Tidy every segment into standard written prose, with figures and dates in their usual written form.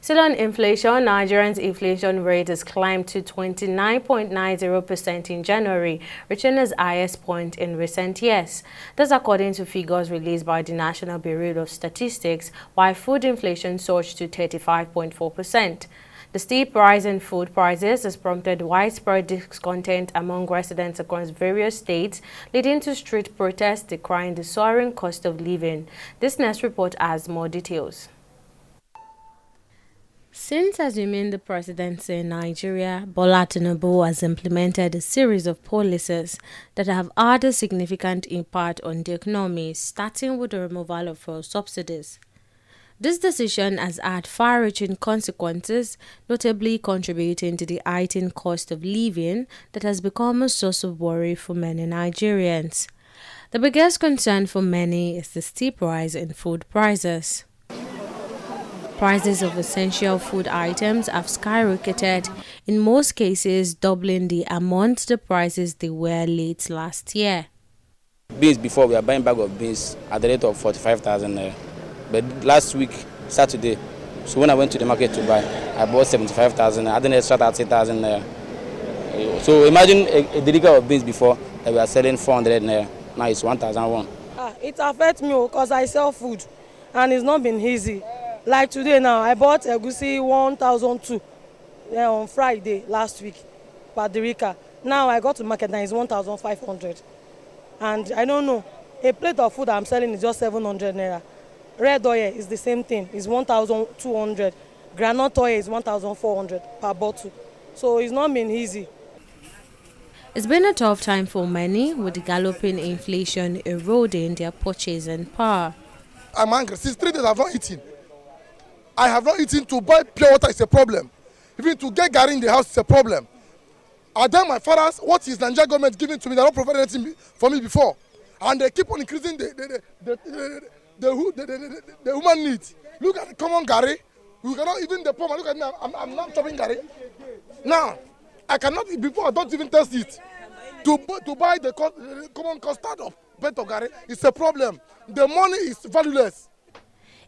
Still on inflation, Nigerians' inflation rate has climbed to 29.90% in January, reaching its highest point in recent years. That's according to figures released by the National Bureau of Statistics, while food inflation surged to 35.4%. The steep rise in food prices has prompted widespread discontent among residents across various states, leading to street protests decrying the soaring cost of living. This next report has more details. Since assuming the presidency in Nigeria, Bola Tinubu has implemented a series of policies that have had a significant impact on the economy, starting with the removal of fuel subsidies. This decision has had far-reaching consequences, notably contributing to the heightened cost of living that has become a source of worry for many Nigerians. The biggest concern for many is the steep rise in food prices. Prices of essential food items have skyrocketed, in most cases doubling the amount the prices they were late last year. Beans before, we are buying bag of beans at the rate of 45,000 naira. But last week, Saturday, so when I went to the market to buy, I bought 75,000 naira, I had an extra 30,000 naira. So imagine a decry of beans before that we are selling 400 naira, now it's 1,001. It affects me because I sell food and it's not been easy. Like today now, I bought egusi 1,002 on Friday last week, Padrika. Now I got to market and it's 1,500. And I don't know, a plate of food I'm selling is just 700 naira. Red oil is the same thing, it's 1,200. Groundnut oil is 1,400 per bottle. So it's not been easy. It's been a tough time for many, with the galloping inflation eroding their purchasing power. I'm angry. Since 3 days I've not eaten. I have not eaten. To buy pure water is a problem. Even to get garri in the house is a problem. I tell my fathers, what is Nigerian government giving to me? They don't provide anything for me before. And they keep on increasing the human needs. Look at the common garri. We cannot, even the poor man, look at me, I'm not chopping garri. Now, I cannot, before I don't even taste it. To buy the common custard of pet of garri, it's a problem. The money is valueless.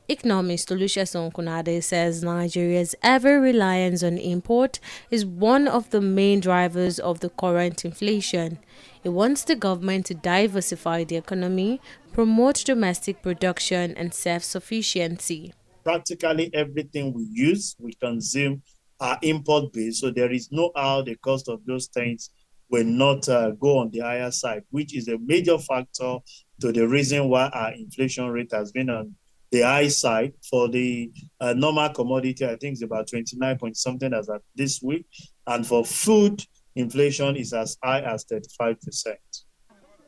Economist Olusegun Kunade says Nigeria's ever reliance on import is one of the main drivers of the current inflation. He wants the government to diversify the economy, promote domestic production and self-sufficiency. Practically everything we use, we consume, are import-based, so there is no how the cost of those things will not go on the higher side, which is a major factor to the reason why our inflation rate has been on the high side. For the normal commodity, I think it's about 29 point something as at this week. And for food, inflation is as high as 35%.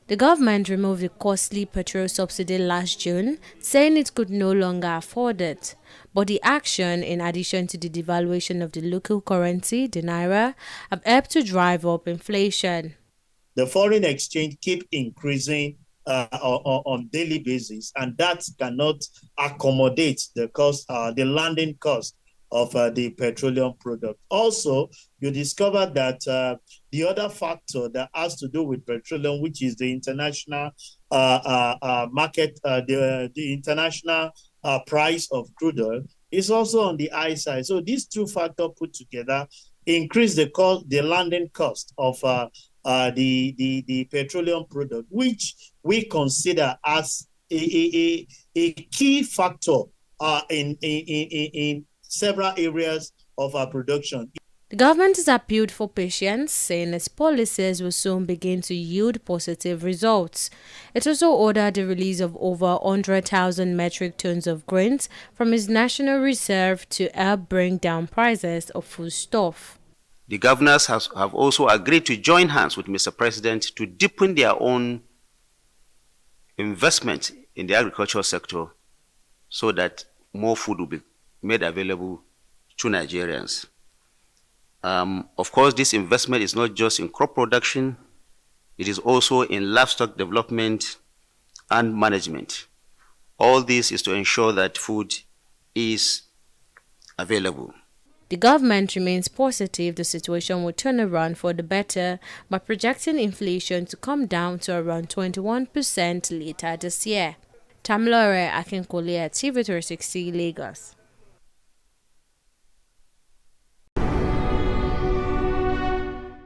The government removed the costly petrol subsidy last June, saying it could no longer afford it. But the action, in addition to the devaluation of the local currency, the naira, have helped to drive up inflation. The foreign exchange keep increasing on daily basis, and that cannot accommodate the cost, the landing cost of the petroleum product. Also, you discover that the other factor that has to do with petroleum, which is the international market, the international price of crude oil, is also on the high side. So these two factors put together increase the cost, the landing cost of the petroleum product, which we consider as a key factor in several areas of our production. The government has appealed for patience, saying its policies will soon begin to yield positive results. It also ordered the release of over 100,000 metric tons of grains from its national reserve to help bring down prices of foodstuff. The governors have also agreed to join hands with Mr. President to deepen their own investment in the agricultural sector so that more food will be made available to Nigerians. Of course, this investment is not just in crop production, it is also in livestock development and management. All this is to ensure that food is available. The government remains positive the situation will turn around for the better by projecting inflation to come down to around 21% later this year. Tamilore Akinkole at TV360 Lagos.